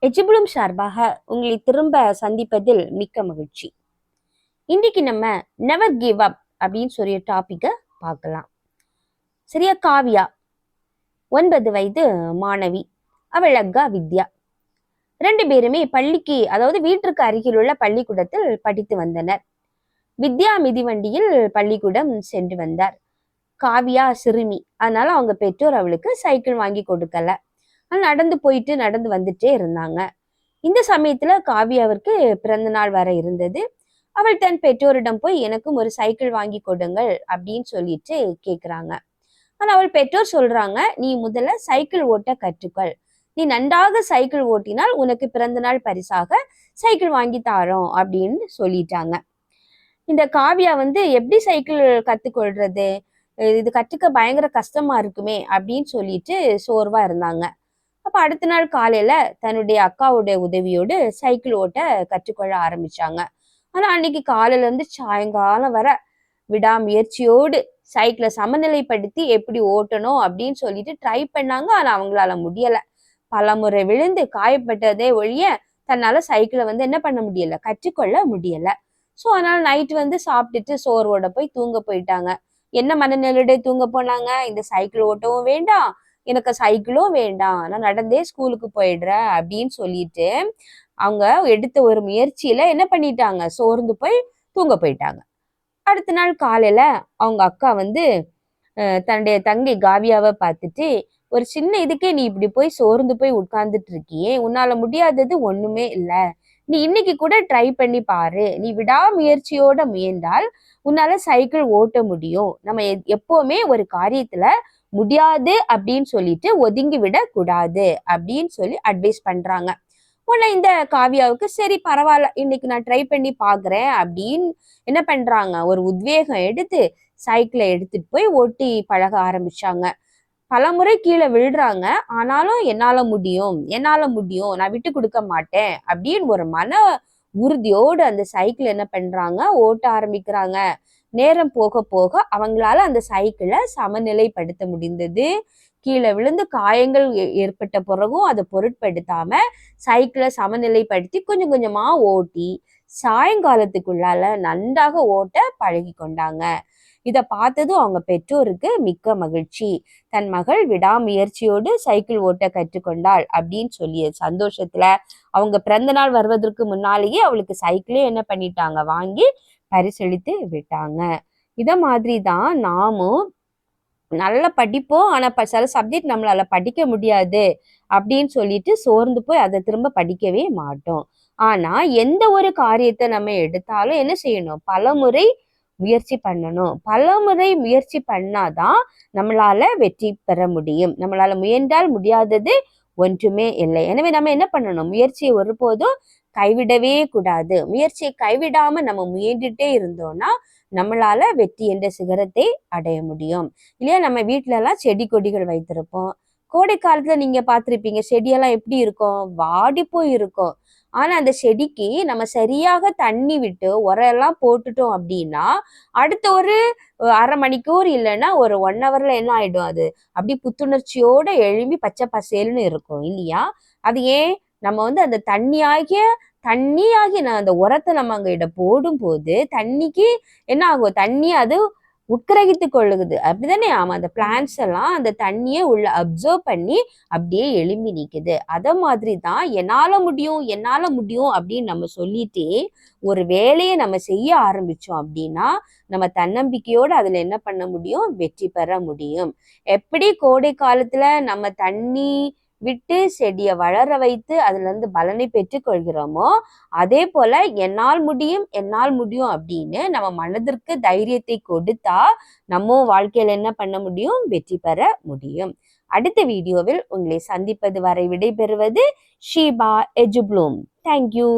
எஜுபுலும் சார்பாக உங்களை திரும்ப சந்திப்பதில் மிக்க மகிழ்ச்சி. இன்னைக்கு நம்ம நெவர் கிவ் அப் அப்படின்னு சொல்லிய டாபிக்கை பார்க்கலாம். சரியா? காவியா 9 வயது மாணவி, அவள் அக்கா வித்யா. 2 பேருமே பள்ளிக்கு, அதாவது வீட்டிற்கு அருகில் உள்ள பள்ளிக்கூடத்தில் படித்து வந்தனர். வித்யா மிதிவண்டியில் பள்ளிக்கூடம் சென்று வந்தார். காவியா சிறுமி, அதனால அவங்க பெற்றோர் அவளுக்கு சைக்கிள் வாங்கி கொடுக்கல. நடந்து போயிட்டு நடந்து வந்துட்டே இருந்தாங்க. இந்த சமயத்துல காவியாவிற்கு பிறந்த நாள் வர இருந்தது. அவள் தன் பெற்றோரிடம் போய் எனக்கும் ஒரு சைக்கிள் வாங்கி கொடுங்கள் அப்படின்னு சொல்லிட்டு கேக்குறாங்க. ஆனா அவள் பெற்றோர் சொல்றாங்க, நீ முதல்ல சைக்கிள் ஓட்ட கற்றுக்கொள், நீ நன்றாக சைக்கிள் ஓட்டினால் உனக்கு பிறந்த நாள் பரிசாக சைக்கிள் வாங்கி தாரோம் அப்படின்னு சொல்லிட்டாங்க. இந்த காவியா எப்படி சைக்கிள் கத்துக்கொள்றது, இது கற்றுக்க பயங்கர கஷ்டமா இருக்குமே அப்படின்னு சொல்லிட்டு சோர்வா இருந்தாங்க. அப்ப அடுத்த நாள் காலையில தன்னுடைய அக்காவுடைய உதவியோடு சைக்கிள் ஓட்ட கற்றுக்கொள்ள ஆரம்பிச்சாங்க. ஆனா அன்னைக்கு காலையில இருந்து சாயங்காலம் வர விடாமுயற்சியோடு சைக்கிளை சமநிலைப்படுத்தி எப்படி ஓட்டணும் அப்படின்னு சொல்லிட்டு ட்ரை பண்ணாங்க. ஆனா அவங்களால முடியல. பலமுறை விழுந்து காயப்பட்டதே ஒழிய தன்னால சைக்கிளை என்ன பண்ண முடியல, கற்றுக்கொள்ள முடியல. ஸோ அதனால நைட்டு சாப்பிட்டுட்டு சோர்வோட போய் தூங்க போயிட்டாங்க. என்ன மனநிலையோட தூங்க போனாங்க, இந்த சைக்கிள் ஓட்டவும் வேண்டாம், எனக்கு சைக்கிளும் வேண்டாம், நான் நடந்தே ஸ்கூலுக்கு போயிடுறேன் அப்படின்னு சொல்லிட்டு அவங்க எடுத்த ஒரு முயற்சியில என்ன பண்ணிட்டாங்க, சோர்ந்து போய் தூங்க போயிட்டாங்க. அடுத்த நாள் காலையில அவங்க அக்கா தன்னுடைய தங்கை காவியாவை பார்த்துட்டு, ஒரு சின்ன இதுக்கே நீ இப்படி போய் சோர்ந்து போய் உட்கார்ந்துட்டு இருக்கியே, உன்னால முடியாதது ஒண்ணுமே இல்லை, நீ இன்னைக்கு கூட ட்ரை பண்ணி பாரு, நீ விடாமுயற்சியோட முயன்றால் உன்னால சைக்கிள் ஓட்ட முடியும். நம்ம எப்பவுமே ஒரு காரியத்துல முடியாது அப்படின்னு சொல்லிட்டு ஒதுங்கி விட கூடாது அப்படின்னு சொல்லி அட்வைஸ் பண்றாங்க. உடனே இந்த காவியாவுக்கு சரி பரவாயில்ல, இன்னைக்கு நான் ட்ரை பண்ணி பாக்குறேன் அப்படின்னு என்ன பண்றாங்க, ஒரு உத்வேகம் எடுத்து சைக்கிளை எடுத்துட்டு போய் ஓட்டி பழக ஆரம்பிச்சாங்க. பலமுறை கீழே விழுறாங்க. ஆனாலும் என்னால முடியும், என்னால முடியும், நான் விட்டு கொடுக்க மாட்டேன் அப்படின்னு ஒரு மன உறுதியோடு அந்த சைக்கிள் என்ன பண்றாங்க, ஓட்ட ஆரம்பிக்கிறாங்க. நேரம் போக போக அவங்களால அந்த சைக்கிளை சமநிலைப்படுத்த முடிந்தது. கீழே விழுந்து காயங்கள் ஏற்பட்ட பிறகும் அதை பொருட்படுத்தாம சைக்கிளை சமநிலைப்படுத்தி கொஞ்சம் கொஞ்சமா ஓட்டி சாயங்காலத்துக்குள்ளால நன்றாக ஓட்ட பழகி கொண்டாங்க. இதை பார்த்ததும் அவங்க பெற்றோருக்கு மிக்க மகிழ்ச்சி. தன் மகள் விடாமுயற்சியோடு சைக்கிள் ஓட்ட கற்றுக்கொண்டாள் அப்படின்னு சொல்லிய சந்தோஷத்துல அவங்க பிறந்த நாள் வருவதற்கு முன்னாலேயே அவளுக்கு சைக்கிளே என்ன பண்ணிட்டாங்க, வாங்கி பரிசளித்து விட்டாங்க. இத மாதிரி தான் நாமும் நல்லா படிப்போம், ஆனா சில சப்ஜெக்ட் நம்மளால படிக்க முடியாது அப்படின்னு சொல்லிட்டு சோர்ந்து போய் அதை திரும்ப படிக்கவே மாட்டோம். ஆனா எந்த ஒரு காரியத்தை நம்ம எடுத்தாலும் என்ன செய்யணும், பலமுறை முயற்சி பண்ணணும். பலமுறை முயற்சி பண்ணாதான் நம்மளால வெற்றி பெற முடியும். நம்மளால முயன்றால் முடியாதது ஒன்றுமே இல்லை. எனவே நம்ம என்ன பண்ணணும், முயற்சியை ஒருபோதும் கைவிடவே கூடாது. முயற்சியை கைவிடாம நம்ம முயன்றுட்டே இருந்தோம்னா நம்மளால வெற்றி என்ற சிகரத்தை அடைய முடியும். இல்லையா? நம்ம வீட்டுல எல்லாம் செடி கொடிகள் வைத்திருப்போம். கோடை காலத்துல நீங்க பார்த்திருப்பீங்க, செடியெல்லாம் எப்படி இருக்கும், வாடி போய் இருக்கும். ஆனா அந்த செடிக்கு நம்ம சரியாக தண்ணி விட்டு உரம் போட்டுட்டோம் அப்படின்னா அடுத்த ஒரு அரை மணிக்கூர் இல்லைன்னா ஒரு 1 ஹவர்ல என்ன ஆயிடும், அது அப்படி புத்துணர்ச்சியோட எழும்பி பச்சை பசேல்னு இருக்கும் இல்லையா? அது ஏன், நம்ம அந்த தண்ணியாகி நான் அந்த உரத்தை நம்ம அங்க போடும் போது தண்ணிக்கு என்ன ஆகும், தண்ணி அது உட்கிரகித்து கொள்ளுகுது அப்படிதானே? ஆமா, அந்த பிளான்ட்ஸ் எல்லாம் அந்த தண்ணியை உள்ள அப்சர்வ் பண்ணி அப்படியே எழும்பி நிக்குது. அத மாதிரி தான் என்னால முடியும் என்னால முடியும் அப்படின்னு நம்ம சொல்லிட்டே ஒரு வேலையை நம்ம செய்ய ஆரம்பிச்சோம் அப்படின்னா நம்ம தன்னம்பிக்கையோடு அதுல என்ன பண்ண முடியும், வெற்றி பெற முடியும். எப்படி கோடை காலத்துல நம்ம தண்ணி விட்டு செடியை வளர வைத்து அதுல இருந்து பலனை பெற்று கொள்கிறோமோ அதே போல என்னால் முடியும் என்னால் முடியும் அப்படின்னு நம்ம மனதிற்கு தைரியத்தை கொடுத்தா நம்ம வாழ்க்கையில என்ன பண்ண முடியும், வெற்றி பெற முடியும். அடுத்த வீடியோவில் உங்களை சந்திப்பது வரை விடைபெறுவது ஷீபா எஜுப்ளூம். தேங்க்யூ.